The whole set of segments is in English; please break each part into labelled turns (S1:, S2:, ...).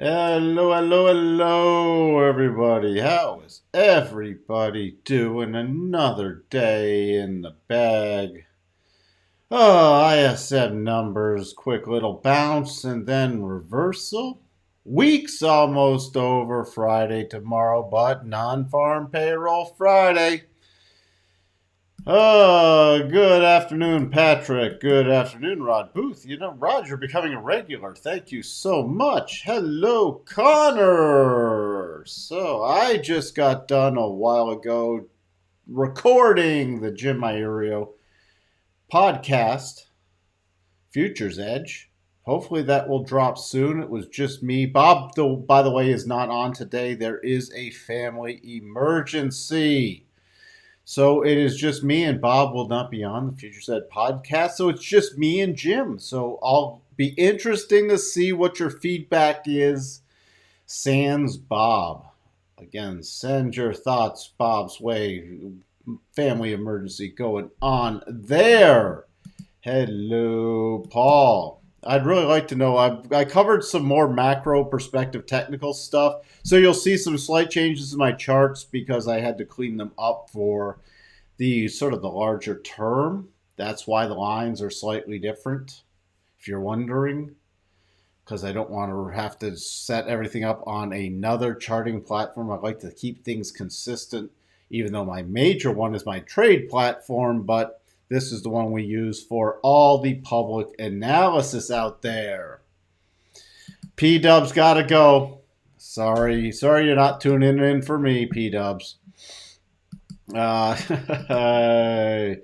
S1: Hello, hello, hello, everybody. How is everybody doing? Another day in the bag. Oh, ISM numbers, quick little bounce and then reversal. Week's almost over. Friday tomorrow, but non-farm payroll Friday. Good afternoon, Patrick. Good afternoon, Rod Booth. Rod, you're becoming a regular. Thank you so much. Hello, Connor. So, I just got done a while ago recording the Jim Iorio podcast, Futures Edge. Hopefully that will drop soon. It was just me. Bob, though, by the way, is not on today. There is a family emergency. So it is just me, and Bob will not be on the Future Said podcast. So it's just me and Jim. So I'll be interesting to see what your feedback is. Sans Bob. Again, send your thoughts Bob's way. Family emergency going on there. Hello, Paul. I'd really like to know. I covered some more macro perspective technical stuff. So you'll see some slight changes in my charts because I had to clean them up for the sort of the larger term. That's why the lines are slightly different, if you're wondering, because I don't want to have to set everything up on another charting platform. I like to keep things consistent, even though my major one is my trade platform, but this is the one we use for all the public analysis out there. P-Dubs gotta go. Sorry you're not tuning in for me, P-Dubs. Hey,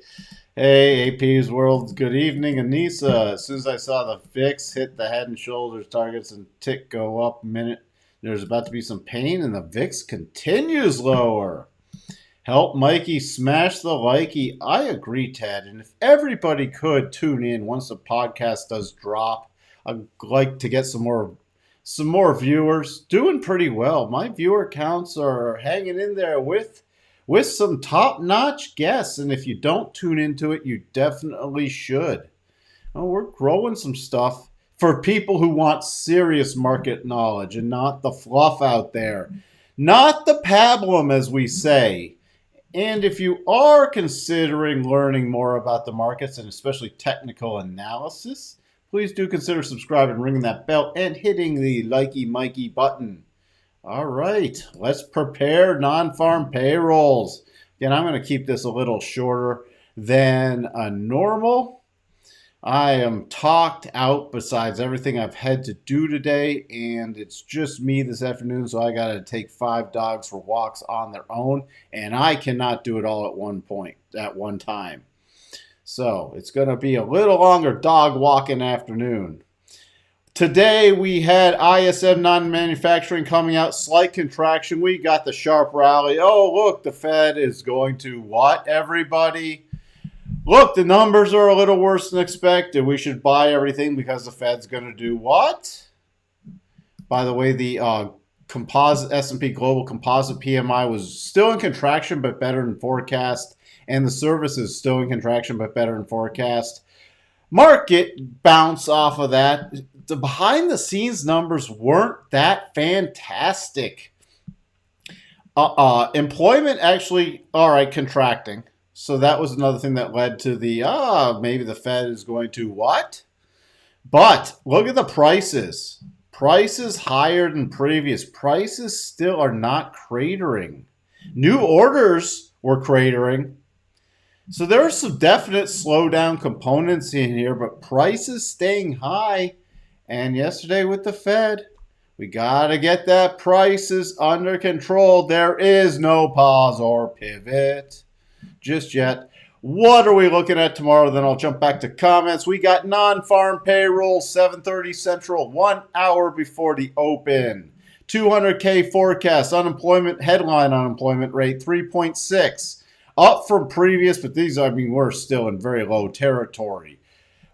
S1: AP's World, good evening, Anissa. As soon as I saw the VIX hit the head and shoulders targets and tick go up a minute, there's about to be some pain, and the VIX continues lower. Help Mikey smash the likey. I agree, Ted. And if everybody could tune in once the podcast does drop, I'd like to get some more viewers. Doing pretty well. My viewer counts are hanging in there with some top-notch guests. And if you don't tune into it, you definitely should. Oh, we're growing some stuff for people who want serious market knowledge and not the fluff out there. Not the pablum, as we say. And if you are considering learning more about the markets and especially technical analysis, please do consider subscribing, ringing that bell, and hitting the likey Mikey button. All right, let's prepare non-farm payrolls. Again, I'm going to keep this a little shorter than a normal. I am talked out besides everything I've had to do today, and it's just me this afternoon, so I got to take 5 dogs for walks on their own, and I cannot do it all at one time. So it's going to be a little longer dog walking afternoon. Today we had ISM non-manufacturing coming out, slight contraction. We got the sharp rally. Oh, look, the Fed is going to what, everybody? Look, the numbers are a little worse than expected. We should buy everything because the Fed's going to do what? By the way, the composite S&P Global Composite PMI was still in contraction but better than forecast, and the services still in contraction but better than forecast. Market bounce off of that. The behind-the-scenes numbers weren't that fantastic. Employment actually, all right, contracting. So that was another thing that led to the, maybe the Fed is going to what? But look at the prices. Prices higher than previous. Prices still are not cratering. New orders were cratering. So there are some definite slowdown components in here, but prices staying high. And yesterday with the Fed, we got to get that prices under control. There is no pause or pivot just yet. What are we looking at tomorrow? Then I'll jump back to comments. We got non-farm payroll, 7:30 Central, 1 hour before the open. 200K forecast, headline unemployment rate, 3.6. Up from previous, but we're still in very low territory.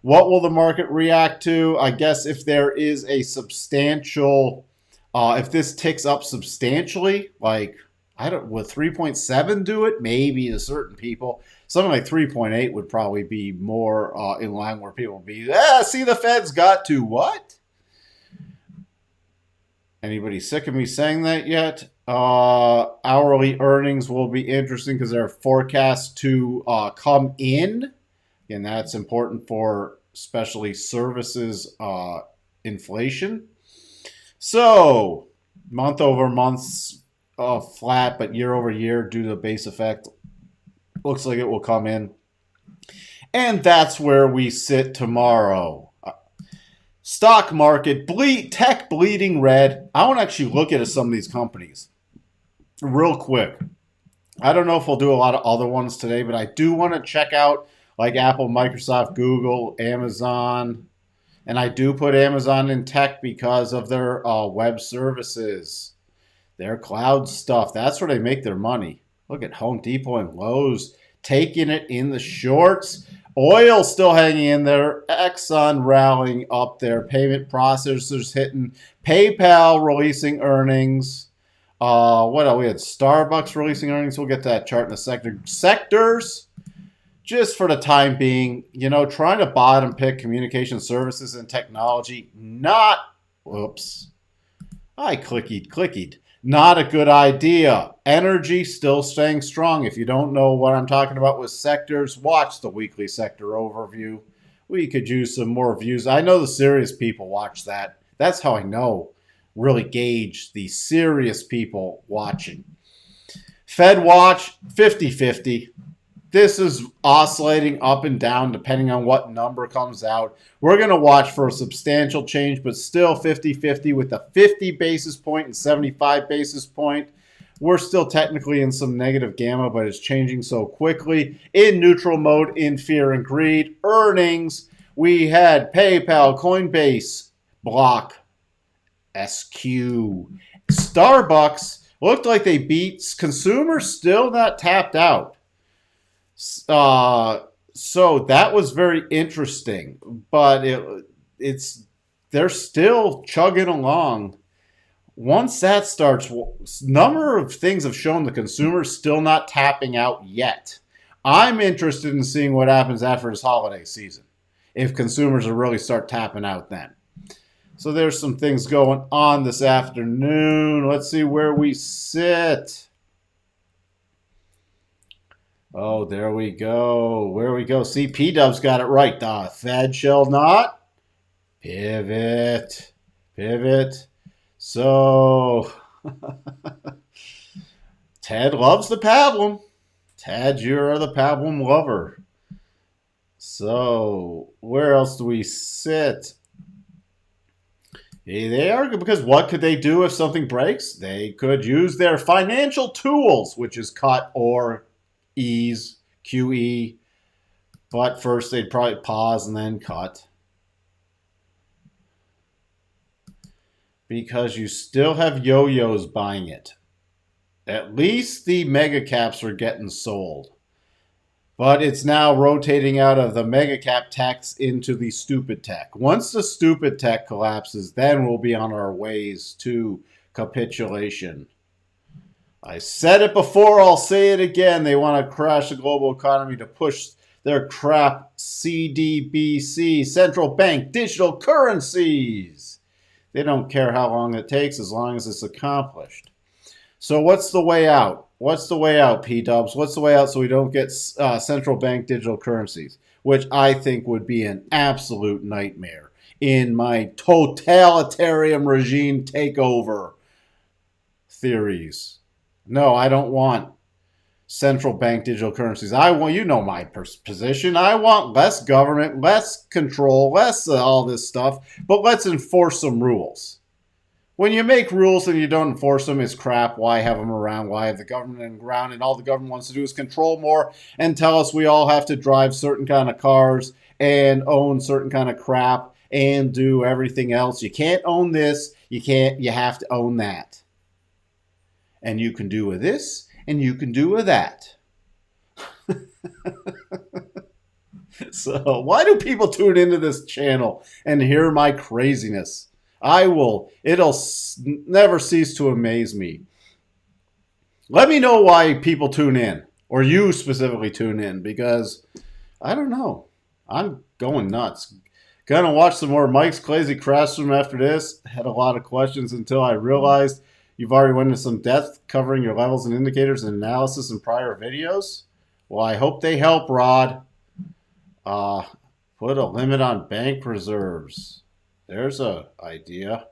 S1: What will the market react to? I guess if there is a substantial, if this ticks up substantially, like, will 3.7 do it? Maybe to certain people. Something like 3.8 would probably be more in line where people would be, see, the Fed's got to what? Anybody sick of me saying that yet? Hourly earnings will be interesting because they're forecast to come in, and that's important for especially services inflation. So month over month flat, but year over year due to the base effect, looks like it will come in. And that's where we sit tomorrow. Stock market, tech bleeding red. I want to actually look at some of these companies real quick. I don't know if we'll do a lot of other ones today, but I do want to check out like Apple, Microsoft, Google, Amazon. And I do put Amazon in tech because of their web services, their cloud stuff. That's where they make their money. Look at Home Depot and Lowe's taking it in the shorts. Oil still hanging in there. Exxon rallying up there. Payment processors hitting. PayPal releasing earnings. What else? We had Starbucks releasing earnings. We'll get to that chart in a second. Sectors, just for the time being, trying to bottom pick communication services and technology. Not, whoops. I clicked. Not a good idea. Energy still staying strong. If you don't know what I'm talking about with sectors, watch the weekly sector overview. We could use some more views. I know the serious people watch that. That's how I know, really gauge the serious people watching. Fed watch, 50-50. This is oscillating up and down depending on what number comes out. We're going to watch for a substantial change, but still 50-50 with a 50 basis point and 75 basis point. We're still technically in some negative gamma, but it's changing so quickly. In neutral mode, in fear and greed. Earnings, we had PayPal, Coinbase, Block, SQ. Starbucks looked like they beat consumers, still not tapped out. So that was very interesting, but they're still chugging along. Once that starts, number of things have shown the consumer's still not tapping out yet. I'm interested in seeing what happens after this holiday season, if consumers will really start tapping out then. So there's some things going on this afternoon. Let's see where we sit. Oh, there we go. Where we go. See, P-Dub's got it right. The Fed shall not pivot. So, Ted loves the pablum. Ted, you're the pablum lover. So, where else do we sit? They are, because what could they do if something breaks? They could use their financial tools, which is cut or ease, QE, but first they'd probably pause and then cut. Because you still have yo-yos buying it. At least the mega caps are getting sold. But it's now rotating out of the mega cap techs into the stupid tech. Once the stupid tech collapses, then we'll be on our ways to capitulation. I said it before, I'll say it again. They want to crash the global economy to push their crap CDBC, central bank digital currencies. They don't care how long it takes as long as it's accomplished. So what's the way out? What's the way out, P-Dubs? What's the way out so we don't get central bank digital currencies, which I think would be an absolute nightmare in my totalitarian regime takeover theories. No, I don't want central bank digital currencies. I want, my position. I want less government, less control, less all this stuff, but let's enforce some rules. When you make rules and you don't enforce them, it's crap. Why have them around? Why have the government around? And all the government wants to do is control more and tell us we all have to drive certain kind of cars and own certain kind of crap and do everything else. You can't own this. You have to own that. And you can do with this, and you can do with that. So why do people tune into this channel and hear my craziness? It'll never cease to amaze me. Let me know why people tune in, or you specifically tune in, because I don't know. I'm going nuts. Gonna watch some more Mike's Crazy Classroom after this. Had a lot of questions until I realized you've already went into some depth covering your levels and indicators and analysis in prior videos. Well, I hope they help, Rod. Put a limit on bank reserves. There's a idea.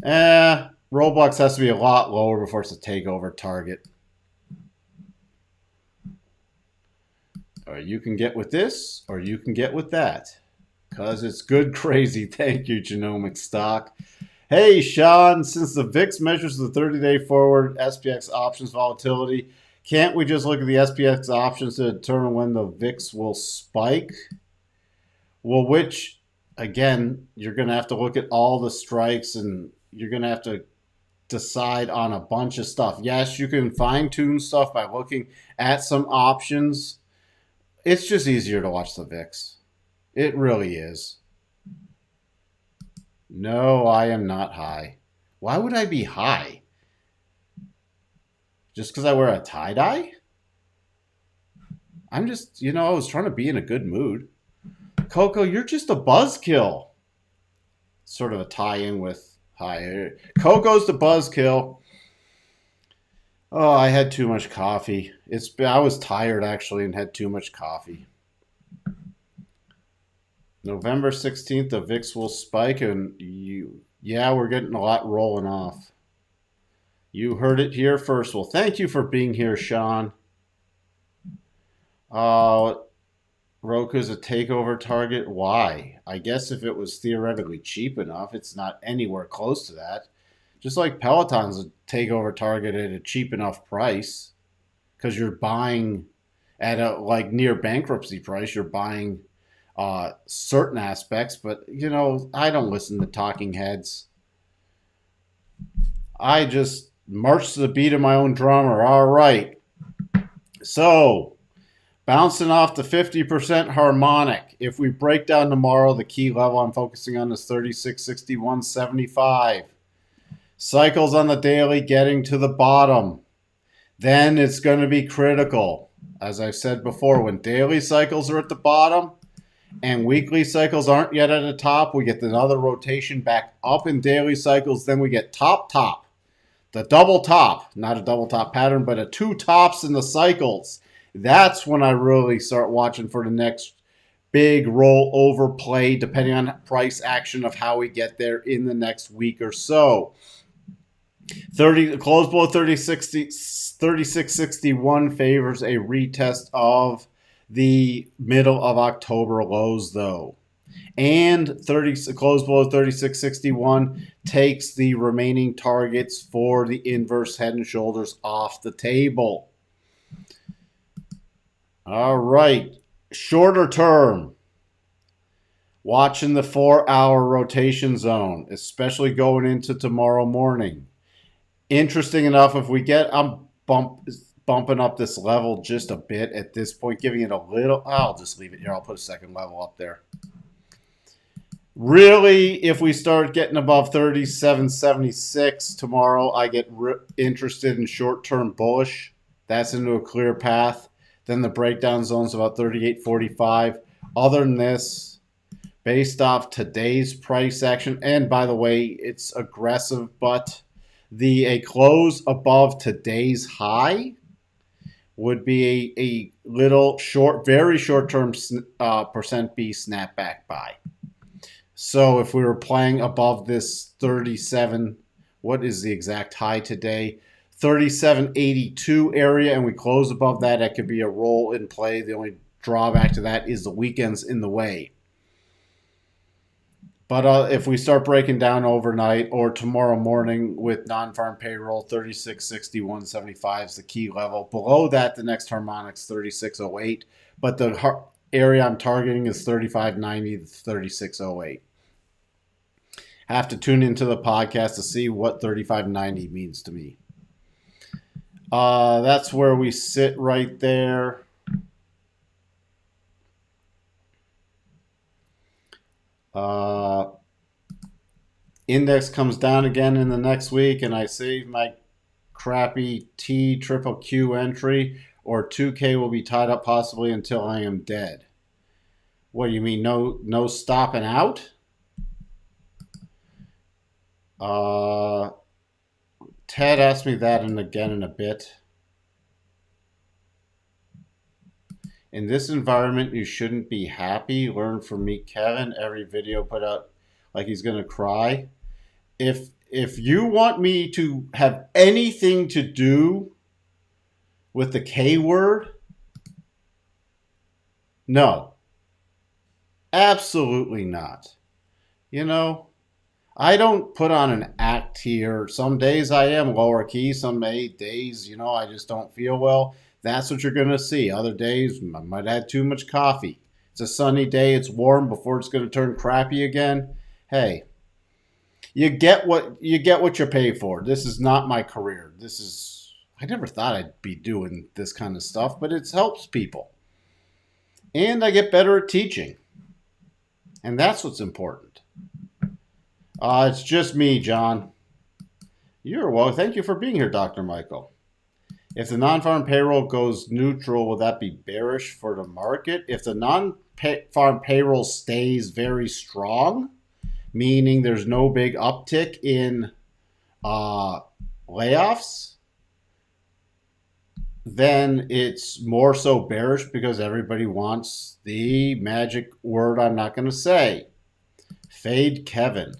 S1: Roblox has to be a lot lower before it's a takeover target. Or you can get with this, or you can get with that. Because it's good crazy. Thank you, Genomic Stock. Hey, Sean, since the VIX measures the 30-day forward SPX options volatility, can't we just look at the SPX options to determine when the VIX will spike? Well, which, again, you're going to have to look at all the strikes and you're going to have to decide on a bunch of stuff. Yes, you can fine-tune stuff by looking at some options. It's just easier to watch the VIX. It really is. No, I am not high. Why would I be high? Just because I wear a tie-dye? I'm just, I was trying to be in a good mood. Coco, you're just a buzzkill. Sort of a tie-in with high. Coco's the buzzkill. Oh, I had too much coffee. I was tired, actually, and had too much coffee. November 16th, the VIX will spike, and we're getting a lot rolling off. You heard it here first. Well, thank you for being here, Sean. Roku's a takeover target. Why? I guess if it was theoretically cheap enough, it's not anywhere close to that. Just like Peloton's a takeover target at a cheap enough price, because you're buying at a near bankruptcy price. You're buying certain aspects, but I don't listen to talking heads. I just march to the beat of my own drummer. All right. So, bouncing off the 50% harmonic. If we break down tomorrow, the key level I'm focusing on is 36.6175. Cycles on the daily getting to the bottom. Then it's going to be critical. As I've said before, when daily cycles are at the bottom and weekly cycles aren't yet at the top, we get another rotation back up in daily cycles. Then we get top. The double top. Not a double top pattern, but a two tops in the cycles. That's when I really start watching for the next big rollover play, depending on price action of how we get there in the next week or so. Close below 36.61 favors a retest of the middle of October lows, though. And close below 36.61 takes the remaining targets for the inverse head and shoulders off the table. All right, shorter term. Watching the 4-hour rotation zone, especially going into tomorrow morning. Interesting enough, if we get, I'm bumping up this level just a bit at this point, giving it a little, I'll just leave it here. I'll put a second level up there. Really, if we start getting above 37.76 tomorrow, I get interested in short-term bullish. That's into a clear path. Then the breakdown zone's about 38.45. Other than this, based off today's price action, and by the way, it's aggressive, but a close above today's high would be a little short, very short-term percent B snapback buy. So if we were playing above this 37, what is the exact high today? 37.82 area, and we close above that, that could be a roll in play. The only drawback to that is the weekend's in the way. But if we start breaking down overnight or tomorrow morning with non-farm payroll, 36.6175 is the key level. Below that, the next harmonic's 36.08. But the area I'm targeting is 35.90 to 36.08. Have to tune into the podcast to see what 35.90 means to me. That's where we sit right there. Index comes down again in the next week, and I save my crappy T triple Q entry, or 2K will be tied up possibly until I am dead. What do you mean? No stopping out? Ted asked me that again in a bit. In this environment, you shouldn't be happy. Learn from me, Kevin. Every video put out like he's gonna cry. If you want me to have anything to do with the K word, no, absolutely not. You know, I don't put on an act here. Some days I am lower key. Some days, I just don't feel well. That's what you're going to see. Other days, I might have had too much coffee. It's a sunny day. It's warm before it's going to turn crappy again. Hey, you get what you pay for. This is not my career. I never thought I'd be doing this kind of stuff, but it helps people. And I get better at teaching. And that's what's important. It's just me, John. You're well. Thank you for being here, Dr. Michael. If the non-farm payroll goes neutral, will that be bearish for the market? If the non-farm payroll stays very strong, meaning there's no big uptick in layoffs, then it's more so bearish because everybody wants the magic word I'm not going to say. Fade Kevin.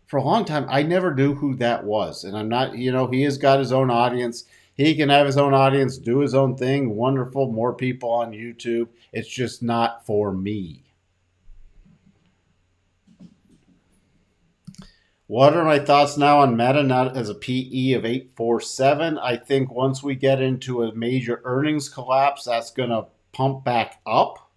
S1: For a long time, I never knew who that was. And I'm not, he has got his own audience. He can have his own audience, do his own thing. Wonderful. More people on YouTube. It's just not for me. What are my thoughts now on Meta, not as a PE of 847? I think once we get into a major earnings collapse, that's going to pump back up.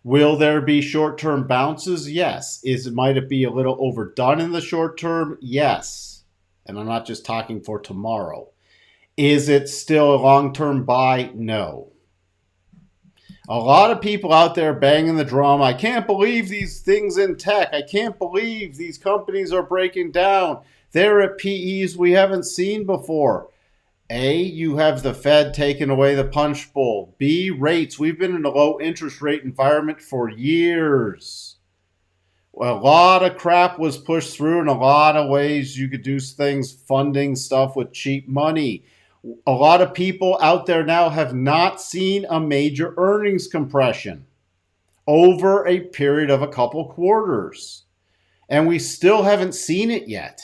S1: Will there be short-term bounces? Yes. Might it be a little overdone in the short term? Yes. And I'm not just talking for tomorrow. Is it still a long-term buy? No. A lot of people out there banging the drum. I can't believe these things in tech. I can't believe these companies are breaking down. They're at PEs we haven't seen before. A, you have the Fed taking away the punch bowl. B, rates. We've been in a low interest rate environment for years. A lot of crap was pushed through in a lot of ways. You could do things, funding stuff with cheap money. A lot of people out there now have not seen a major earnings compression over a period of a couple quarters. And we still haven't seen it yet.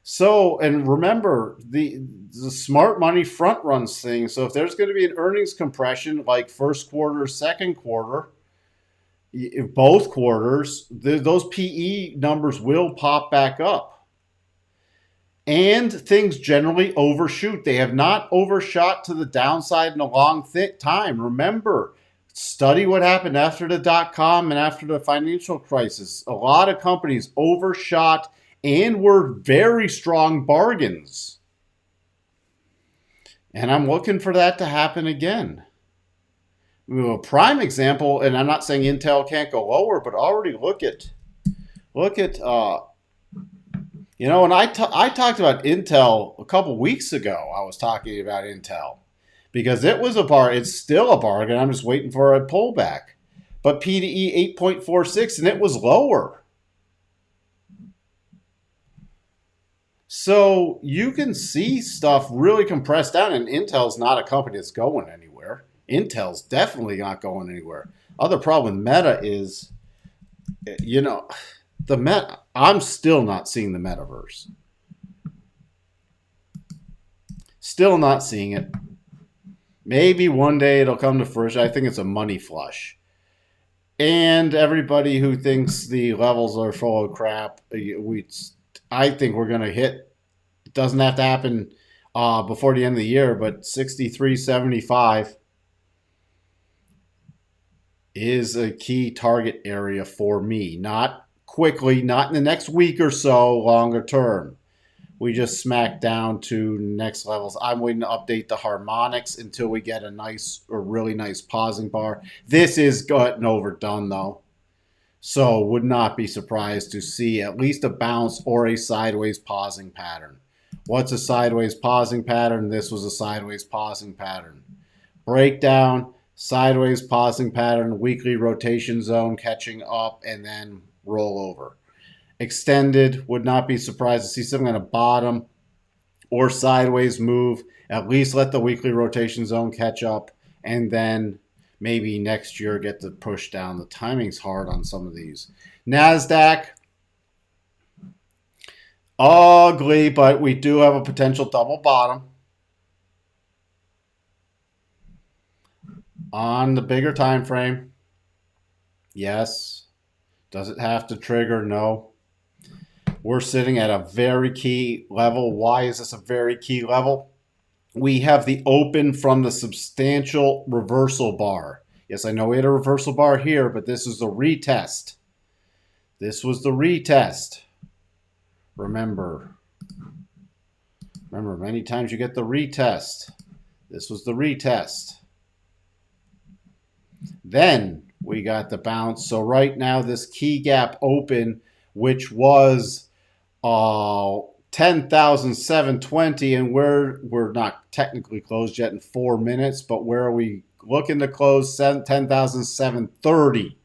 S1: So, and remember, the smart money front runs thing. So if there's going to be an earnings compression like first quarter, second quarter, both quarters, those PE numbers will pop back up. And things generally overshoot. They have not overshot to the downside in a long time. Remember, study what happened after the dot-com and after the financial crisis. A lot of companies overshot and were very strong bargains. And I'm looking for that to happen again. A prime example, and I'm not saying Intel can't go lower, but already look at, and I talked about Intel a couple weeks ago. I was talking about Intel because it was it's still a bargain. I'm just waiting for a pullback. But PDE 8.46, and it was lower. So you can see stuff really compressed down, and Intel's not a company that's going anywhere. Intel's definitely not going anywhere. Other problem with Meta is, the Meta. I'm still not seeing the metaverse. Still not seeing it. Maybe one day it'll come to fruition. I think it's a money flush. And everybody who thinks the levels are full of crap, I think we're going to hit. It doesn't have to happen before the end of the year, but 63.75 is a key target area for me. Not quickly, not in the next week or so, longer term. We just smacked down to next levels. I'm waiting to update the harmonics until we get a really nice pausing bar. This is gotten overdone though. So would not be surprised to see at least a bounce or a sideways pausing pattern. What's a sideways pausing pattern? This was a sideways pausing pattern. Breakdown, sideways pausing pattern, weekly rotation zone catching up, and then roll over. Extended, would not be surprised to see something on a bottom or sideways move. At least let the weekly rotation zone catch up, and then maybe next year get the push down. The timing's hard on some of these. NASDAQ, ugly, but we do have a potential double bottom on the bigger time frame. Yes. Does it have to trigger? No. We're sitting at a very key level. Why is this a very key level? We have the open from the substantial reversal bar. Yes, I know we had a reversal bar here, but this is a retest. This was the retest. Remember, many times you get the retest. This was the retest. Then we got the bounce. So right now, this key gap open, which was 10,720, and we're not technically closed yet in 4 minutes, but where are we looking to close? 10,730.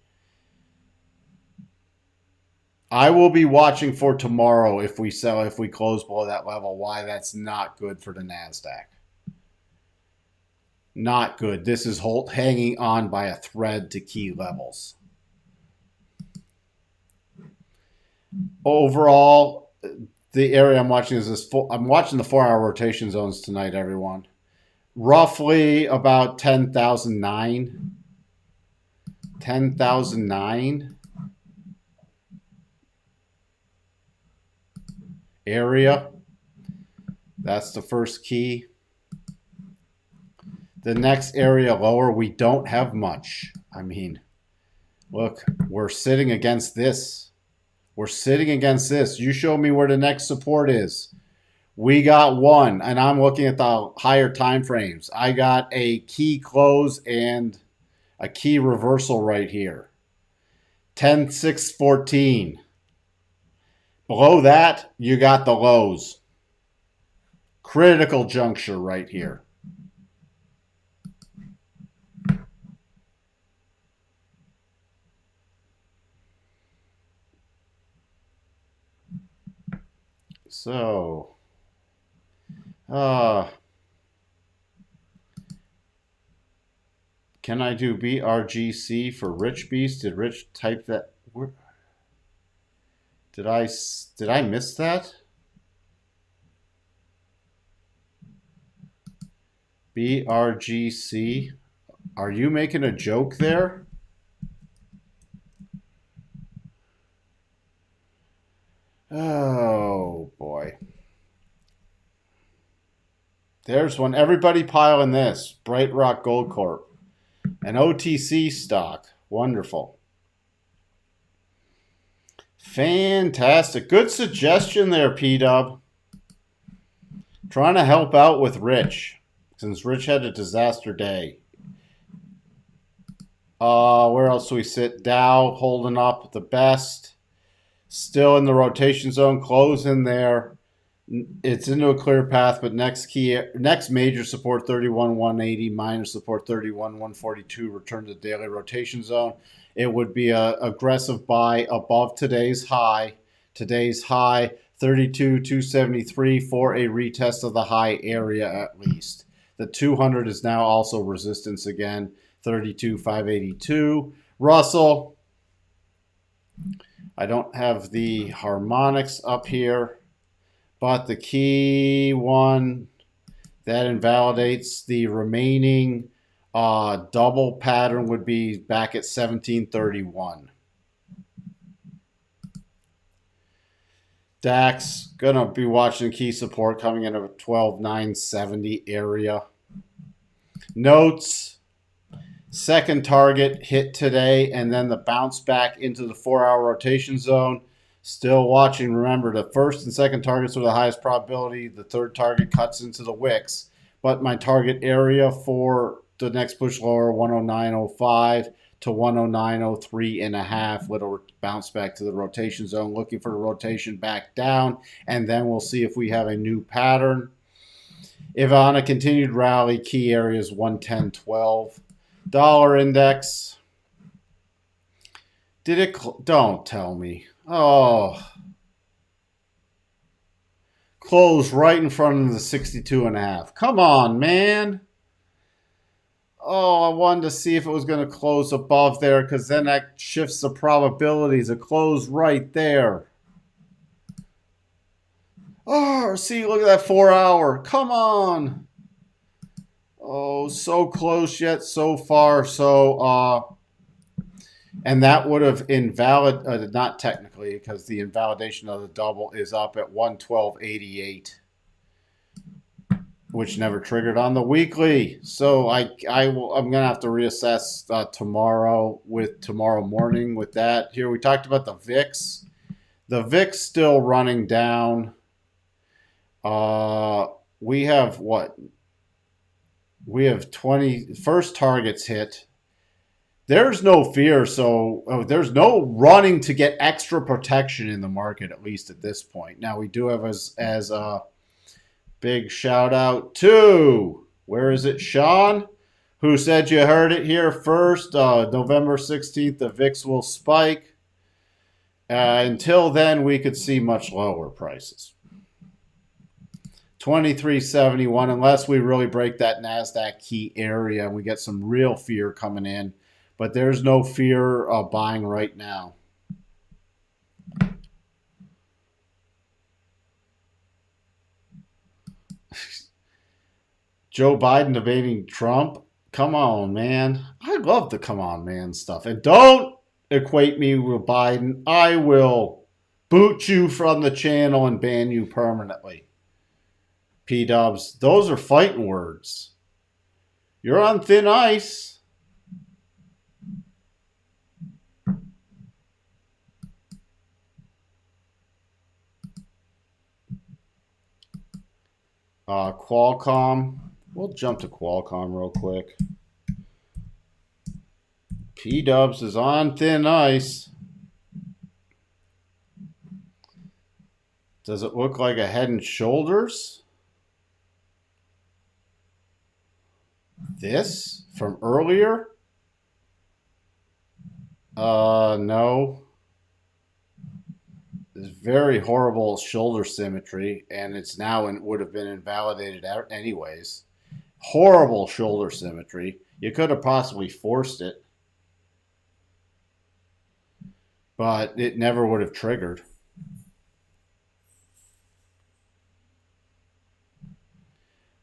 S1: I will be watching for tomorrow if we close below that level. Why that's not good for the NASDAQ. Not good. This is hanging on by a thread to key levels. Overall, the area I'm watching is this. I'm watching the 4-hour rotation zones tonight, everyone. Roughly about 10,009. 10,009 area. That's the first key. The next area lower, we don't have much. I mean, look, we're sitting against this. We're sitting against this. You show me where the next support is. We got one, and I'm looking at the higher time frames. I got a key close and a key reversal right here. 10,614. Below that, you got the lows. Critical juncture right here. So, can I do BRGC for Rich Beast? Did Rich type that? Did I miss that? BRGC. Are you making a joke there? Oh, boy. There's one. Everybody pile in this. Bright Rock Gold Corp. An OTC stock. Wonderful. Fantastic. Good suggestion there, P-Dub. Trying to help out with Rich, since Rich had a disaster day. Where else do we sit? Dow holding up the best. Still in the rotation zone, closing there. It's into a clear path, but next major support 31,180, minor support 31,142. Return to daily rotation zone. It would be a aggressive buy above today's high. Today's high 32,273 for a retest of the high area at least. The 200 is now also resistance again. 32,582. Russell. I don't have the harmonics up here, but the key one that invalidates the remaining double pattern would be back at 1731. DAX, going to be watching key support coming in at 12,970 area. Notes. Second target hit today, and then the bounce back into the 4-hour rotation zone. Still watching. Remember, the first and second targets are the highest probability. The third target cuts into the wicks. But my target area for the next push lower, 109.05 to 109.03.5. Little bounce back to the rotation zone. Looking for the rotation back down, and then we'll see if we have a new pattern. If on a continued rally, key area is 110.12. Dollar index. Did it? Don't tell me. Oh, close right in front of the 62.5. Come on, man. Oh, I wanted to see if it was going to close above there because then that shifts the probabilities. It closed right there. Oh, see, look at that 4 hour. Come on. Oh, so close yet so far. And that would have not technically, because the invalidation of the double is up at 112.88, which never triggered on the weekly. So I'm gonna have to reassess tomorrow morning with that. Here we talked about the VIX. The VIX still running down. We have what? We have 20 first targets hit. There's no fear, so there's no running to get extra protection in the market, at least at this point. Now we do have as a big shout out to, where is it, Sean, who said you heard it here first. November 16th, the VIX will spike. Until then, we could see much lower prices. 2371, unless we really break that NASDAQ key area and we get some real fear coming in. But there's no fear of buying right now. Joe Biden debating Trump. Come on, man. I love the come on, man stuff. And don't equate me with Biden. I will boot you from the channel and ban you permanently. P-dubs. Those are fighting words. You're on thin ice. Qualcomm. We'll jump to Qualcomm real quick. P-dubs is on thin ice. Does it look like a head and shoulders? This from earlier? No. It's very horrible shoulder symmetry, and it's now and would have been invalidated anyways. Horrible shoulder symmetry. You could have possibly forced it, but it never would have triggered.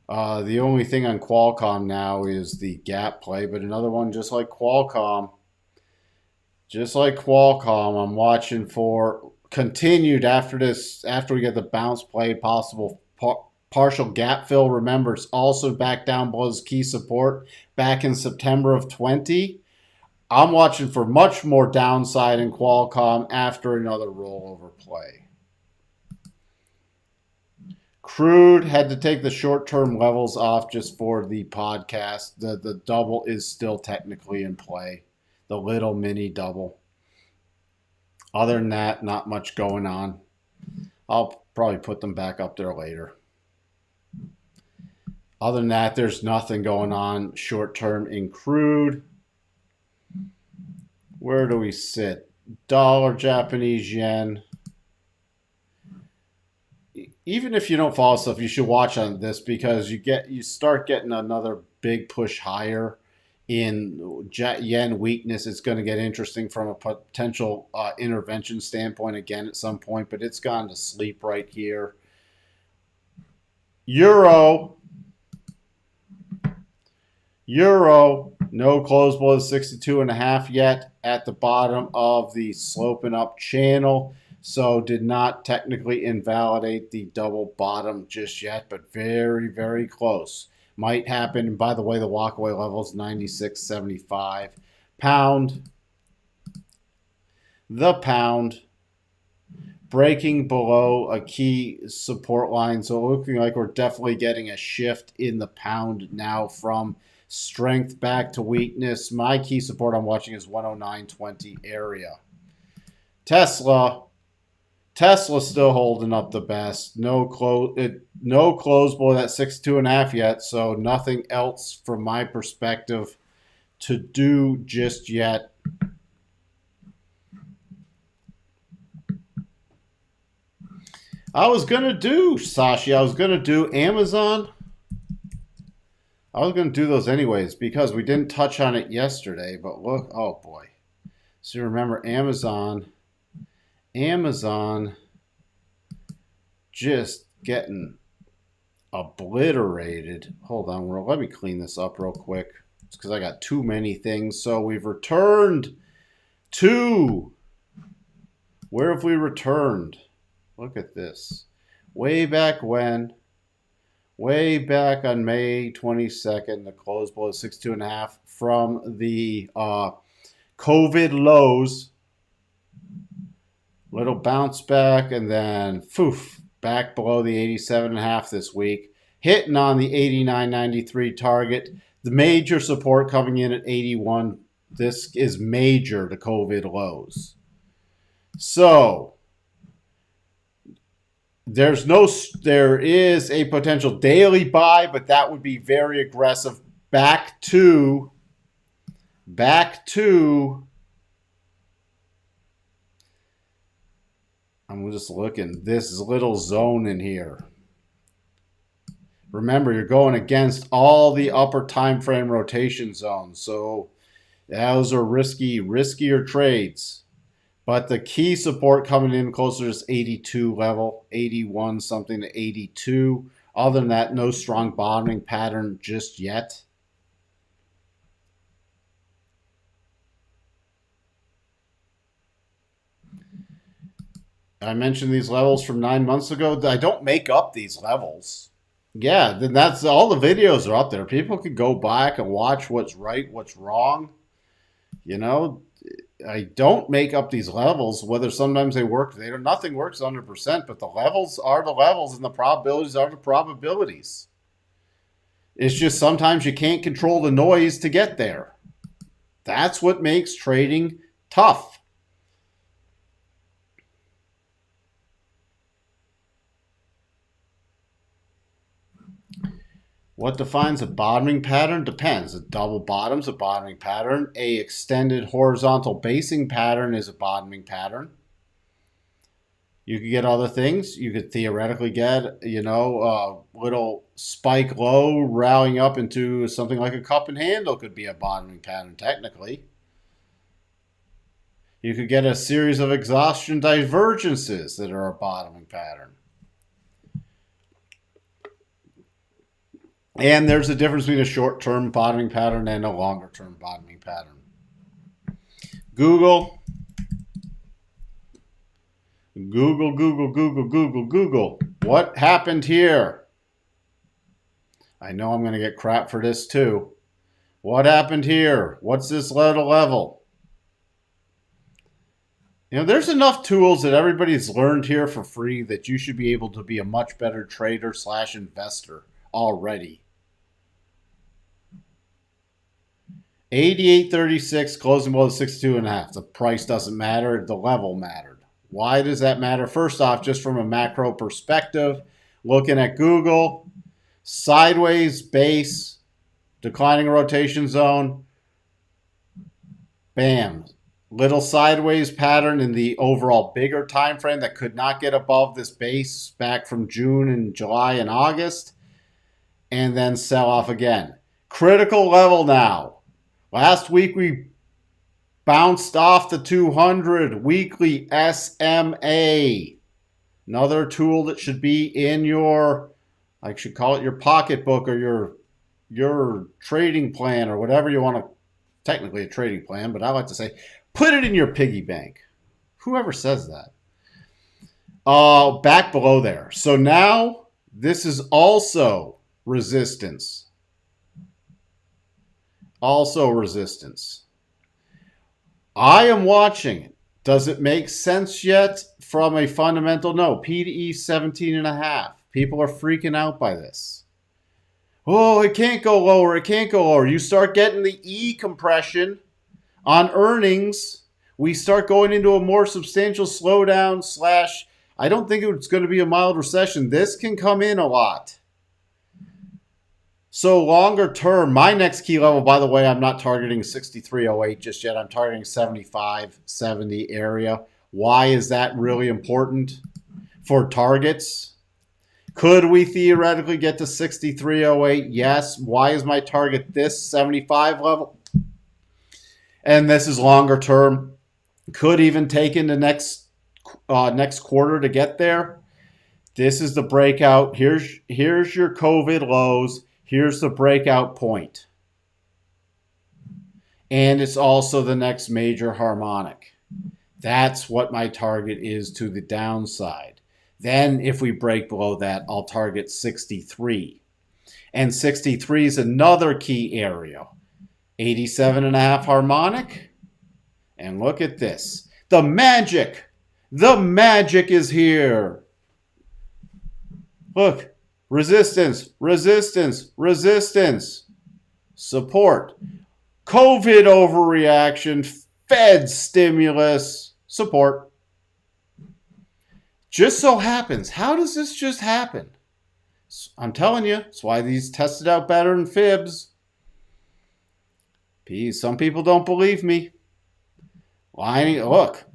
S1: The only thing on Qualcomm now is the gap play, but another one just like Qualcomm. I'm watching for continued after this, after we get the bounce play, possible partial gap fill. Remember, it's also back down below this key support back in September of 20. I'm watching for much more downside in Qualcomm after another rollover play. Crude had to take the short-term levels off just for the podcast. The double is still technically in play. The little mini double. Other than that, not much going on. I'll probably put them back up there later. Other than that, there's nothing going on short-term in crude. Where do we sit? Dollar, Japanese yen. Even if you don't follow stuff, you should watch on this because you start getting another big push higher in yen weakness. It's going to get interesting from a potential intervention standpoint again at some point, but it's gone to sleep right here. Euro, no close below 62.5 yet at the bottom of the sloping up channel. So did not technically invalidate the double bottom just yet, but very, very close. Might happen. And by the way, the walkaway level is 96.75. Pound. The pound breaking below a key support line. So looking like we're definitely getting a shift in the pound now from strength back to weakness. My key support I'm watching is 109.20 area. Tesla still holding up the best. No close below that 62.5 yet, so nothing else from my perspective to do just yet. I was going to do, Sashi, I was going to do Amazon. I was going to do those anyways because we didn't touch on it yesterday. But look, oh boy. So remember Amazon just getting obliterated. Hold on, let me clean this up real quick. It's because I got too many things. So we've returned to, where have we returned? Look at this. Way back when, way back on May 22nd, the close below 62.5 from the COVID lows. Little bounce back and then poof, back below the 87.5 this week. Hitting on the 89.93 target. The major support coming in at 81. This is major to COVID lows. So there is a potential daily buy, but that would be very aggressive. Back to I'm just looking, this little zone in here. Remember, you're going against all the upper time frame rotation zones. So those are riskier trades. But the key support coming in closer to this 82 level, 81 something to 82. Other than that, no strong bottoming pattern just yet. I mentioned these levels from 9 months ago. I don't make up these levels. Yeah, then that's all the videos are up there. People can go back and watch what's right, what's wrong. You know, I don't make up these levels. Whether sometimes they work, nothing works 100%, but the levels are the levels and the probabilities are the probabilities. It's just sometimes you can't control the noise to get there. That's what makes trading tough. What defines a bottoming pattern? Depends. A double bottom's a bottoming pattern. A extended horizontal basing pattern is a bottoming pattern. You could get other things. You could theoretically get, a little spike low rallying up into something like a cup and handle could be a bottoming pattern technically. You could get a series of exhaustion divergences that are a bottoming pattern. And there's a difference between a short-term bottoming pattern and a longer-term bottoming pattern. Google. What happened here? I know I'm going to get crap for this too. What happened here? What's this level? There's enough tools that everybody's learned here for free that you should be able to be a much better trader / investor already. 88.36 closing below the 62.5. The price doesn't matter. The level mattered. Why does that matter? First off, just from a macro perspective, looking at Google, sideways base, declining rotation zone, bam. Little sideways pattern in the overall bigger time frame that could not get above this base back from June and July and August, and then sell off again. Critical level now. Last week we bounced off the 200 weekly SMA. Another tool that should be in your, I should call it your pocketbook or your trading plan or whatever you want to, technically a trading plan, but I like to say, put it in your piggy bank. Whoever says that. Back below there. So now this is also resistance. Also resistance. I am watching. Does it make sense yet from a fundamental? No. P to E 17.5. People are freaking out by this. Oh, it can't go lower. It can't go lower. You start getting the E compression on earnings. We start going into a more substantial slowdown / I don't think it's going to be a mild recession. This can come in a lot. So longer term, my next key level, by the way, I'm not targeting 63.08 just yet. I'm targeting 75.70 area. Why is that really important for targets? Could we theoretically get to 63.08? Yes. Why is my target this 75 level? And this is longer term. Could even take into next quarter to get there. This is the breakout. Here's your COVID lows. Here's the breakout point. And it's also the next major harmonic. That's what my target is to the downside. Then if we break below that, I'll target 63. And 63 is another key area. 87.5 harmonic. And look at this. The magic. The magic is here. Look. Resistance, resistance, resistance. Support. COVID overreaction. Fed stimulus. Support. Just so happens. How does this just happen? I'm telling you. That's why these tested out better than fibs. Some people don't believe me. Look.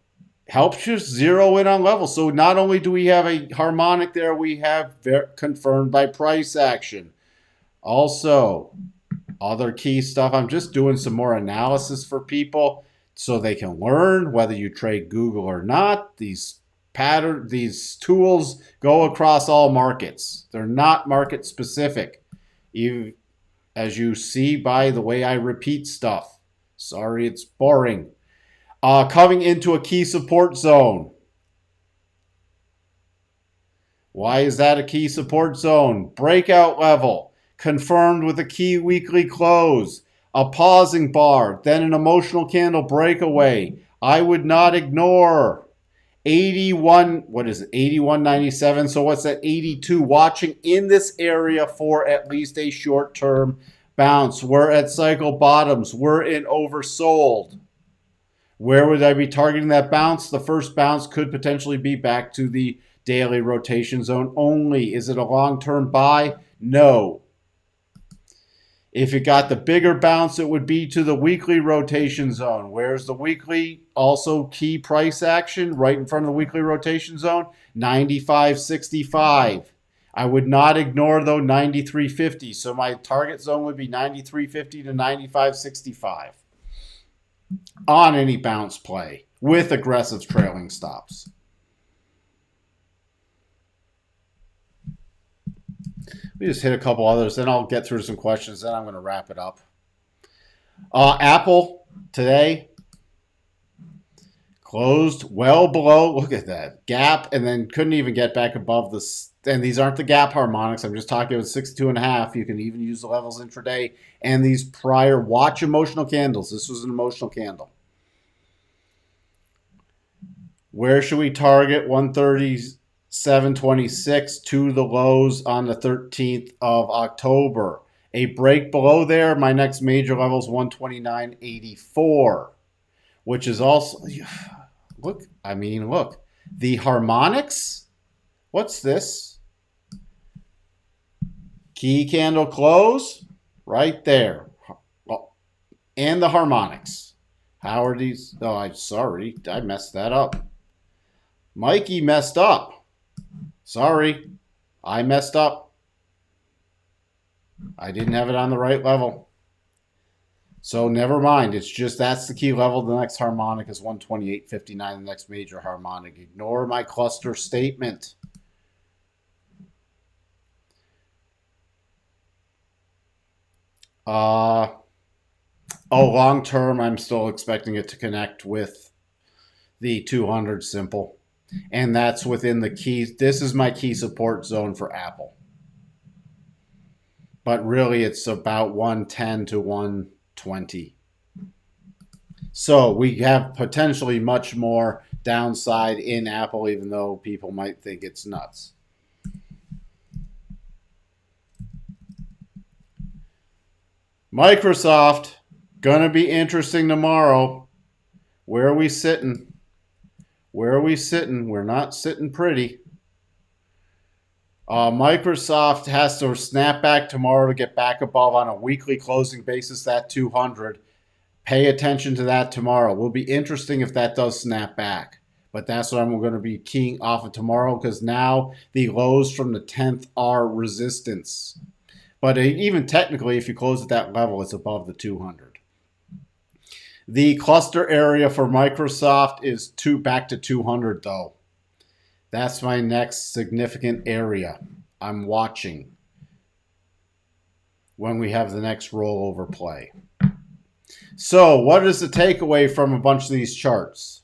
S1: Helps you zero in on levels. So not only do we have a harmonic there, we have confirmed by price action. Also, other key stuff. I'm just doing some more analysis for people so they can learn whether you trade Google or not. These tools go across all markets. They're not market specific. As you see by the way I repeat stuff. Sorry, it's boring. Coming into a key support zone. Why is that a key support zone? Breakout level. Confirmed with a key weekly close. A pausing bar. Then an emotional candle breakaway. I would not ignore. 81, what is it? 81.97. So what's that? 82. Watching in this area for at least a short-term bounce. We're at cycle bottoms. We're in oversold. Where would I be targeting that bounce? The first bounce could potentially be back to the daily rotation zone only. Is it a long-term buy? No. If it got the bigger bounce, it would be to the weekly rotation zone. Where's the weekly? Also key price action right in front of the weekly rotation zone. 95.65. I would not ignore, though, 93.50. So my target zone would be 93.50 to 95.65. On any bounce play with aggressive trailing stops. We just hit a couple others, then I'll get through some questions, then I'm going to wrap it up. Apple today closed well below, look at that, gap, and then couldn't even get back above this. And these aren't the gap harmonics. I'm just talking about 62.5. You can even use the levels intraday. And these prior watch emotional candles. This was an emotional candle. Where should we target? 137.26 to the lows on the 13th of October. A break below there. My next major level is 129.84, which is also, look. The harmonics. What's this? Key candle close right there. And the harmonics. How are these? Oh, I'm sorry. I messed that up. Mikey messed up. Sorry. I messed up. I didn't have it on the right level. So never mind. It's just that's the key level. The next harmonic is 128.59. The next major harmonic. Ignore my cluster statement. Long term, I'm still expecting it to connect with the 200 simple. And that's within the key. This is my key support zone for Apple. But really, it's about 110 to 120. So we have potentially much more downside in Apple, even though people might think it's nuts. Microsoft, gonna be interesting tomorrow. Where are we sitting? Where are we sitting? We're not sitting pretty. Microsoft has to snap back tomorrow to get back above on a weekly closing basis at 200. Pay attention to that tomorrow. Will be interesting if that does snap back. But that's what I'm going to be keying off of tomorrow because now the lows from the 10th are resistance. But even technically, if you close at that level, it's above the 200. The cluster area for Microsoft is back to 200 though. That's my next significant area I'm watching when we have the next rollover play. So what is the takeaway from a bunch of these charts?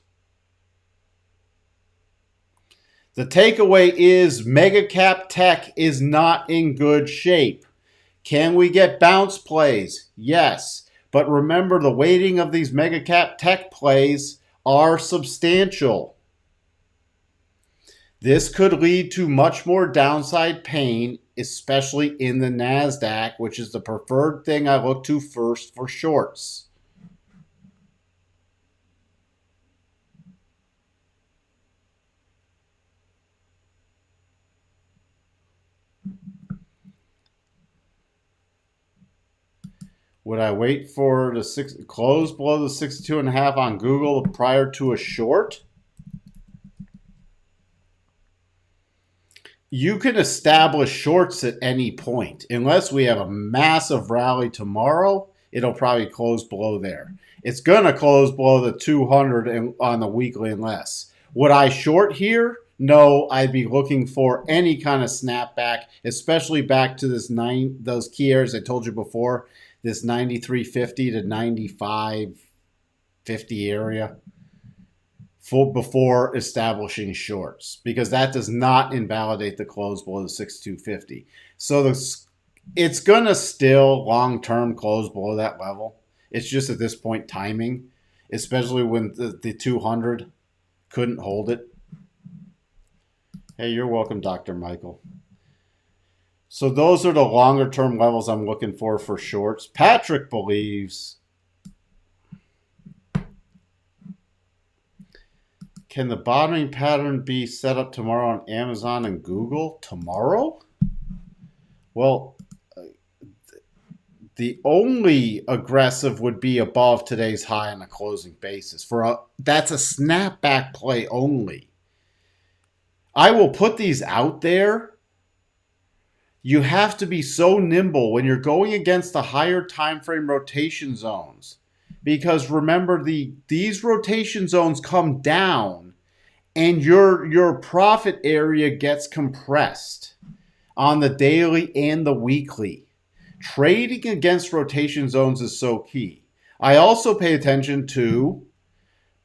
S1: The takeaway is mega cap tech is not in good shape. Can we get bounce plays? Yes. But remember, the weighting of these mega cap tech plays are substantial. This could lead to much more downside pain, especially in the NASDAQ, which is the preferred thing I look to first for shorts. Would I wait for the close below the 62.5 on Google prior to a short? You can establish shorts at any point. Unless we have a massive rally tomorrow, it'll probably close below there. It's going to close below the 200 on the weekly unless. Would I short here? No, I'd be looking for any kind of snapback, especially back to those key areas I told you before, this 93.50 to 95.50 area before establishing shorts, because that does not invalidate the close below the 6250. So it's going to still long-term close below that level. It's just at this point timing, especially when the 200 couldn't hold it. Hey, you're welcome, Dr. Michael. So those are the longer-term levels I'm looking for shorts. Patrick believes... Can the bottoming pattern be set up tomorrow on Amazon and Google? Tomorrow? Well, the only aggressive would be above today's high on a closing basis. That's a snapback play only. I will put these out there. You have to be so nimble when you're going against the higher time frame rotation zones. Because remember, these rotation zones come down and your profit area gets compressed on the daily and the weekly. Trading against rotation zones is so key. I also pay attention to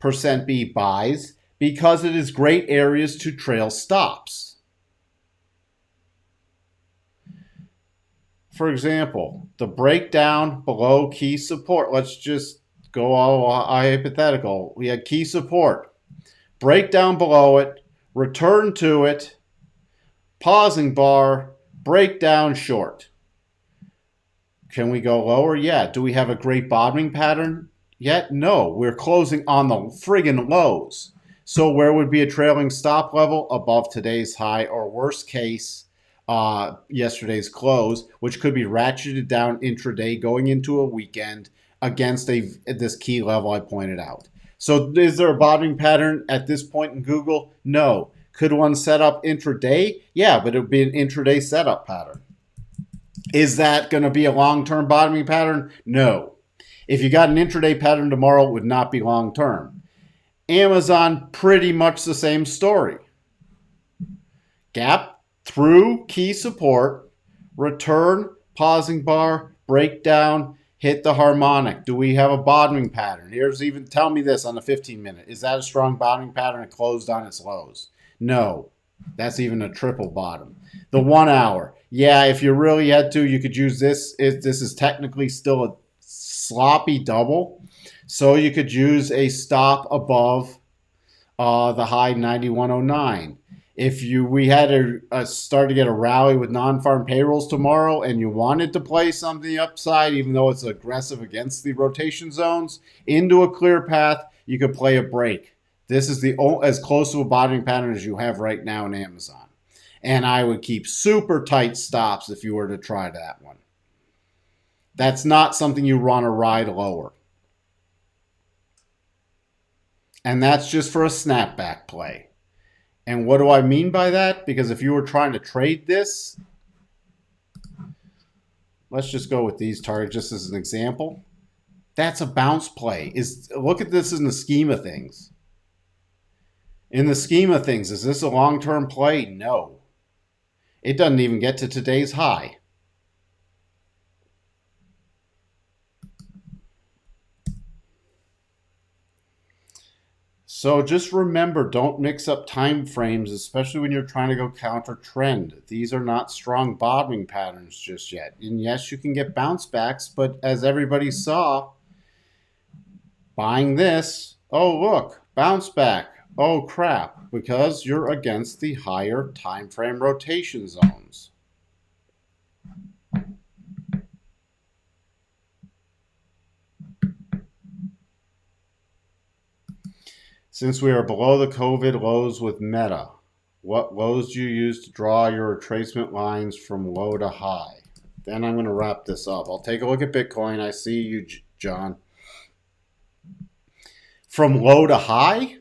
S1: percent B buys because it is great areas to trail stops. For example, the breakdown below key support. Let's just go all hypothetical. We had key support. Breakdown below it. Return to it. Pausing bar. Breakdown short. Can we go lower? Yeah. Do we have a great bottoming pattern yet? No. We're closing on the friggin' lows. So where would be a trailing stop level? Above today's high, or worst case, yesterday's close, which could be ratcheted down intraday going into a weekend against this key level I pointed out. So is there a bottoming pattern at this point in Google? No. Could one set up intraday? Yeah, but it would be an intraday setup pattern. Is that going to be a long-term bottoming pattern? No. If you got an intraday pattern tomorrow, it would not be long-term. Amazon, pretty much the same story. Gap through key support, return, pausing bar, breakdown, hit the harmonic. Do we have a bottoming pattern? Tell me this on the 15-minute. Is that a strong bottoming pattern? It closed on its lows. No, that's even a triple bottom. The 1 hour. Yeah, if you really had to, you could use this. This is technically still a sloppy double. So you could use a stop above the high 9109. If we had to start to get a rally with non-farm payrolls tomorrow and you wanted to play something upside, even though it's aggressive against the rotation zones, into a clear path, you could play a break. This is as close to a bottoming pattern as you have right now in Amazon. And I would keep super tight stops if you were to try that one. That's not something you want to ride lower. And that's just for a snapback play. And what do I mean by that? Because if you were trying to trade this, let's just go with these targets just as an example. That's a bounce play. Look at this in the scheme of things. In the scheme of things, is this a long-term play? No. It doesn't even get to today's high. So just remember, don't mix up time frames, especially when you're trying to go counter trend. These are not strong bottoming patterns just yet. And yes, you can get bounce backs, but as everybody saw, buying this, oh look, bounce back. Oh crap, because you're against the higher time frame rotation zones. Since we are below the COVID lows with Meta, what lows do you use to draw your retracement lines from low to high? Then I'm going to wrap this up. I'll take a look at Bitcoin. I see you, John. From low to high,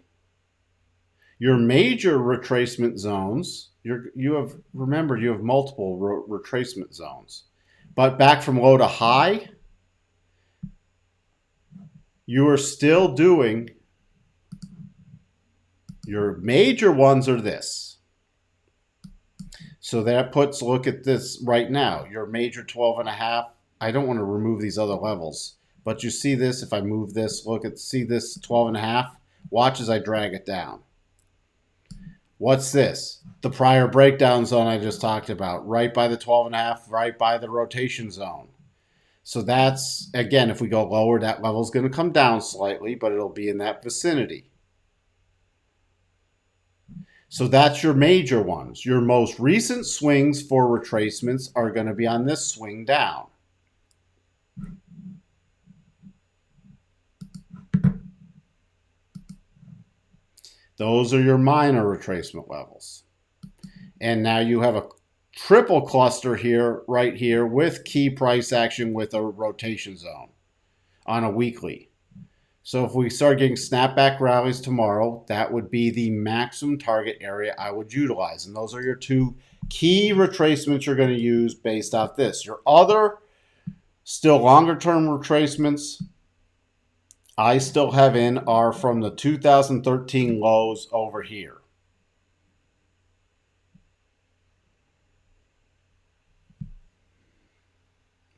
S1: your major retracement zones, remember you have multiple retracement zones. But back from low to high, you are still doing, your major ones are this. So that puts, look at this right now, your major 12.5. I don't want to remove these other levels, but you see this, if I move this, see this 12.5, watch as I drag it down. What's this? The prior breakdown zone I just talked about, right by the 12.5, right by the rotation zone. So that's, again, if we go lower, that level is going to come down slightly, but it'll be in that vicinity. So that's your major ones. Your most recent swings for retracements are going to be on this swing down. Those are your minor retracement levels. And now you have a triple cluster here, right here, with key price action with a rotation zone on a weekly. So if we start getting snapback rallies tomorrow, that would be the maximum target area I would utilize. And those are your two key retracements you're going to use based off this. Your other, still longer term retracements I still have in are from the 2013 lows over here.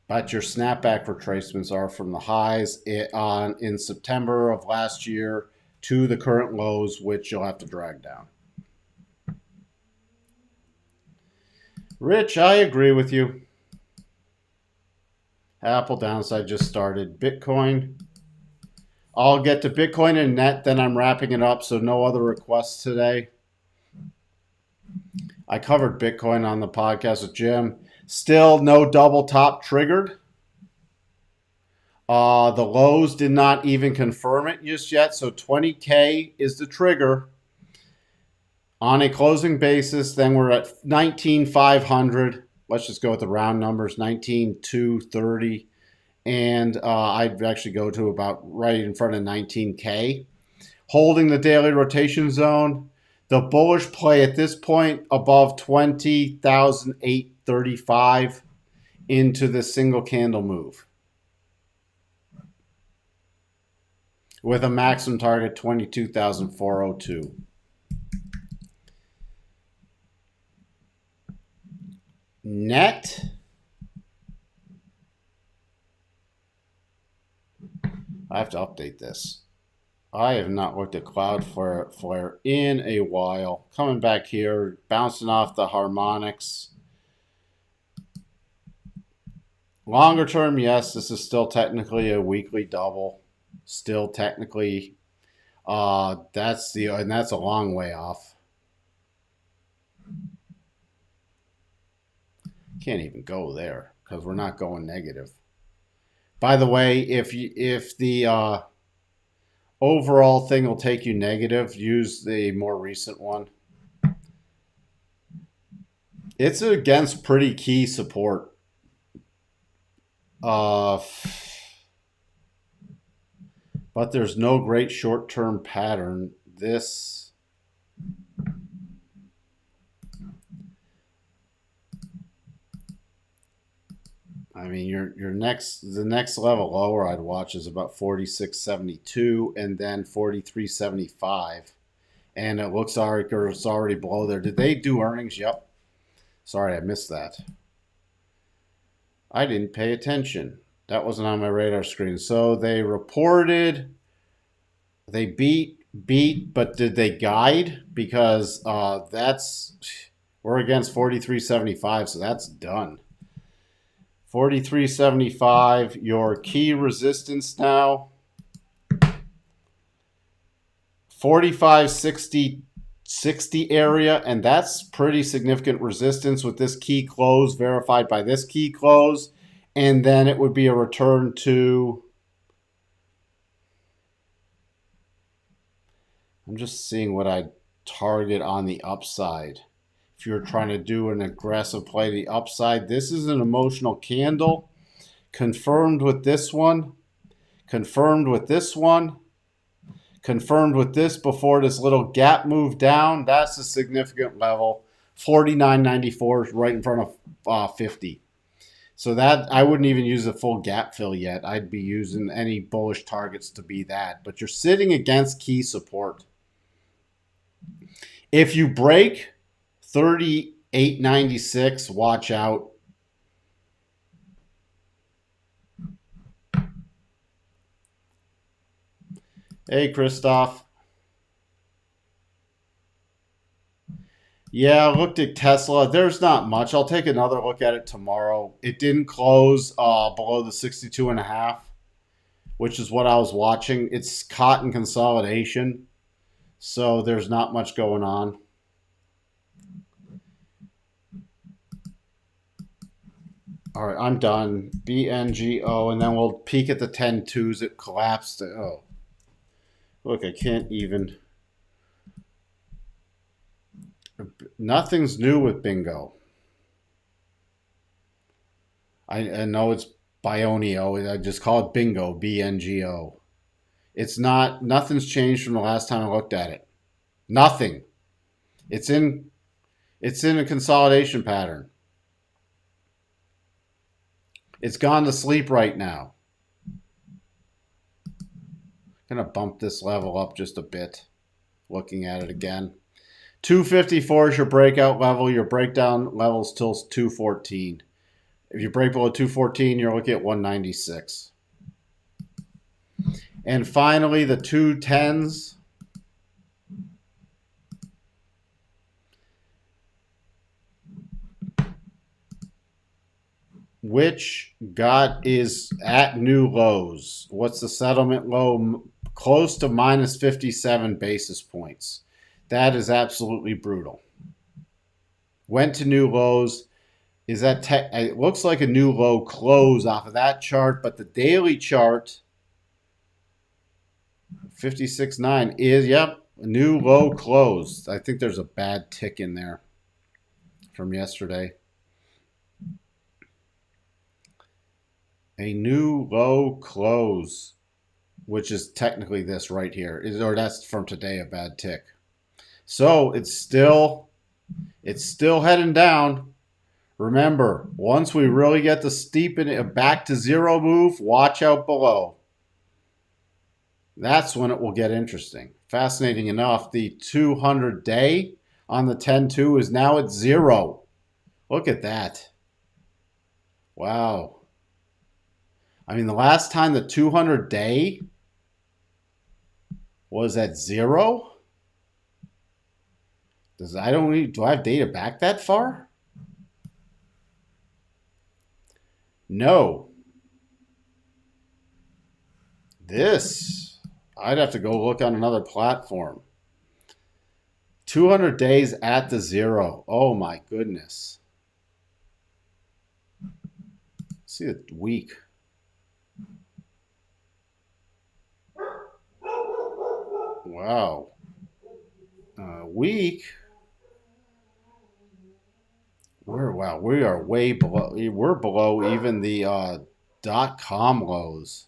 S1: But your snapback retracements are from the highs in September of last year to the current lows, which you'll have to drag down. Rich, I agree with you. Apple downside just started. Bitcoin. I'll get to Bitcoin and net, then I'm wrapping it up, so no other requests today. I covered Bitcoin on the podcast with Jim. Still no double top triggered. The lows did not even confirm it just yet, so 20K is the trigger. On a closing basis, then we're at 19,500. Let's just go with the round numbers, 19,230. And I'd actually go to about right in front of 19K. Holding the daily rotation zone. The bullish play at this point above 20,835 into the single candle move. With a maximum target 22,402. Net. I have to update this. I have not looked at Cloudflare in a while. Coming back here, bouncing off the harmonics. Longer term, yes, this is still technically a weekly double. Still technically, that's a long way off. Can't even go there because we're not going negative. By the way, if the overall thing will take you negative, use the more recent one. It's against pretty key support. Uh, but there's no great short-term pattern. This, I mean, the next level lower I'd watch is about 46.72 and then 43.75. And it looks like it's already below there. Did they do earnings? Yep. Sorry, I missed that. I didn't pay attention. That wasn't on my radar screen. So they reported they beat, but did they guide? Because we're against 43.75, so that's done. 43.75, your key resistance now. 45.60 area, and that's pretty significant resistance with this key close verified by this key close. And then it would be a return to, I'm just seeing what I'd target on the upside. If you're trying to do an aggressive play to the upside, this is an emotional candle. Confirmed with this one. Confirmed with this one. Confirmed with this before this little gap move down. That's a significant level. 49.94 is right in front of 50. So that I wouldn't even use a full gap fill yet. I'd be using any bullish targets to be that. But you're sitting against key support. If you break 38.96, watch out. Hey, Christoph. Yeah, I looked at Tesla. There's not much. I'll take another look at it tomorrow. It didn't close below the 62.5, which is what I was watching. It's caught in consolidation, so there's not much going on. All right, I'm done. BNGO, and then we'll peek at the 10-2s. It collapsed. Oh, look, I can't even. Nothing's new with bingo. I know it's Bionio. I just call it bingo, BNGO. It's not, nothing's changed from the last time I looked at it. Nothing. It's in a consolidation pattern. It's gone to sleep right now. I'm going to bump this level up just a bit. Looking at it again. 254 is your breakout level. Your breakdown level is till 214. If you break below 214, you're looking at 196. And finally, the 210s. Which is at new lows. What's the settlement low? Close to minus 57 basis points. That is absolutely brutal. Went to new lows. Is that it looks like a new low close off of that chart, but the daily chart 56.9 is, yep, a new low close. I think there's a bad tick in there from yesterday. A new low close, which is technically this right here, or that's from today, a bad tick. So it's still heading down. Remember, once we really get the steepen back to zero move, watch out below. That's when it will get interesting. Fascinating enough, the 200-day on the 10-2 is now at zero. Look at that. Wow. I mean, the last time the 200-day was at zero? Do I have data back that far? No. I'd have to go look on another platform. 200 days at the zero. Oh my goodness. See the week. Wow. Week. Wow, we are way below. We're below even the .com lows.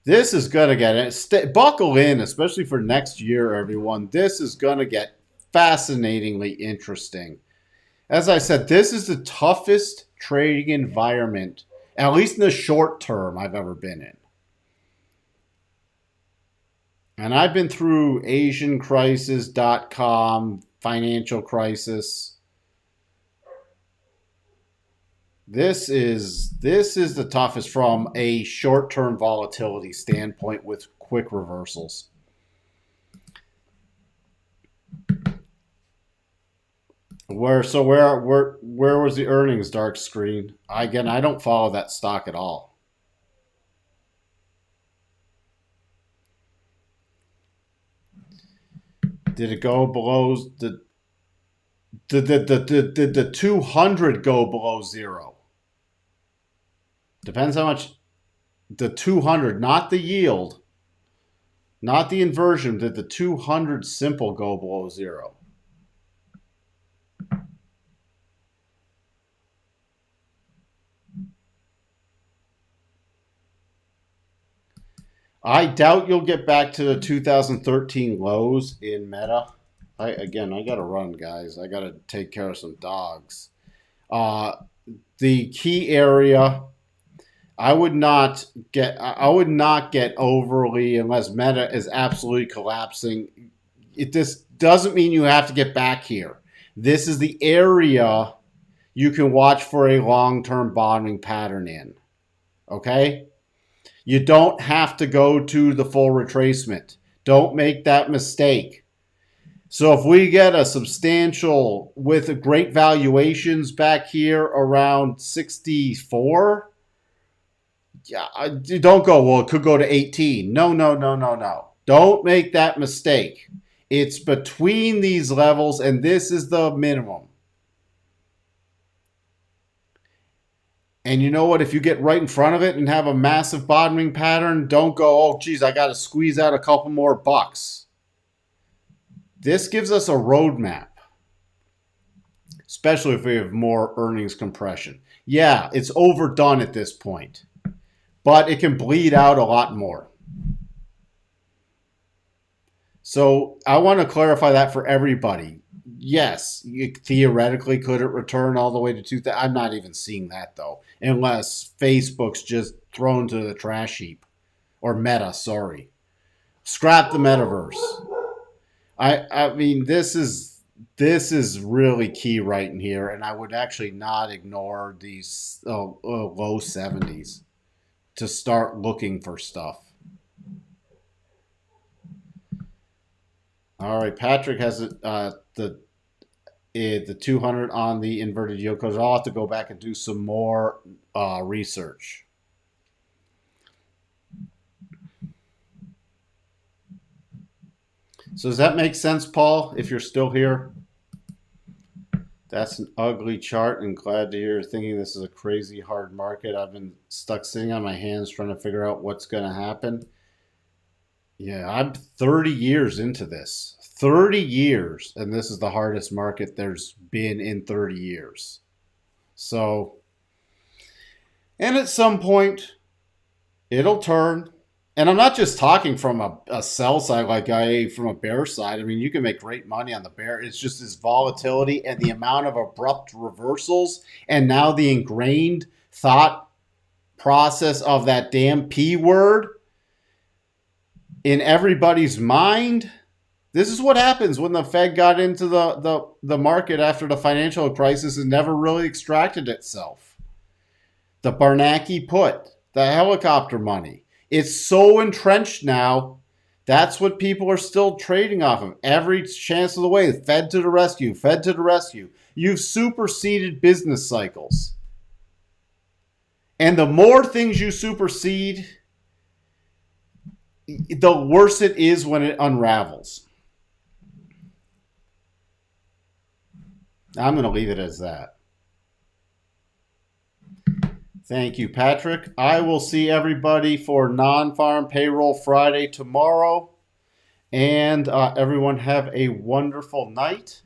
S1: This is gonna get it. Buckle in, especially for next year, everyone. This is gonna get fascinatingly interesting. As I said, this is the toughest trading environment, at least in the short term, I've ever been in. And I've been through Asian crisis.com, financial crisis. This is the toughest from a short-term volatility standpoint with quick reversals. Where was the earnings dark screen? Again, I don't follow that stock at all. Did it go below did the 200 go below zero? Depends how much the 200, not the yield, not the inversion. Did the 200 simple go below zero? I doubt you'll get back to the 2013 lows in Meta. I got to run, guys. I got to take care of some dogs. The key area, I would not get overly, unless Meta is absolutely collapsing. This doesn't mean you have to get back here. This is the area you can watch for a long-term bottoming pattern in. Okay? You don't have to go to the full retracement. Don't make that mistake. So if we get a substantial with great valuations back here around 64, yeah, don't go, well, it could go to 18. No. Don't make that mistake. It's between these levels, and this is the minimum. And you know what? If you get right in front of it and have a massive bottoming pattern, don't go, oh, geez, I got to squeeze out a couple more bucks. This gives us a roadmap, especially if we have more earnings compression. Yeah, it's overdone at this point, but it can bleed out a lot more. So I want to clarify that for everybody. Yes, theoretically, could it return all the way to 2000? I'm not even seeing that, though, unless Facebook's just thrown to the trash heap. Or Meta, sorry. Scrap the metaverse. I mean, this is really key right in here, and I would actually not ignore these low 70s to start looking for stuff. All right, Patrick has the 200 on the inverted yield curve. I'll have to go back and do some more research. So does that make sense, Paul, if you're still here? That's an ugly chart, and glad to hear you're thinking this is a crazy hard market. I've been stuck sitting on my hands trying to figure out what's going to happen. Yeah, I'm 30 years into this. 30 years, and this is the hardest market there's been in 30 years. So, and at some point, it'll turn. And I'm not just talking from a sell side like from a bear side. I mean, you can make great money on the bear. It's just this volatility and the amount of abrupt reversals, and now the ingrained thought process of that damn P word in everybody's mind. This is what happens when the Fed got into the market after the financial crisis and never really extracted itself. The Bernanke put, the helicopter money. It's so entrenched now. That's what people are still trading off of. Every chance of the way. Fed to the rescue. Fed to the rescue. You've superseded business cycles. And the more things you supersede, the worse it is when it unravels. I'm going to leave it as that. Thank you, Patrick. I will see everybody for non-farm payroll Friday tomorrow. And everyone have a wonderful night.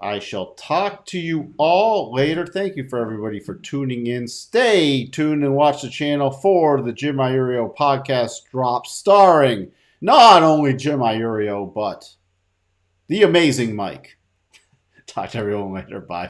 S1: I shall talk to you all later. Thank you for everybody for tuning in. Stay tuned and watch the channel for the Jim Iurio podcast drop, starring not only Jim Iurio, but the amazing Mike. Talk to everyone later. Bye.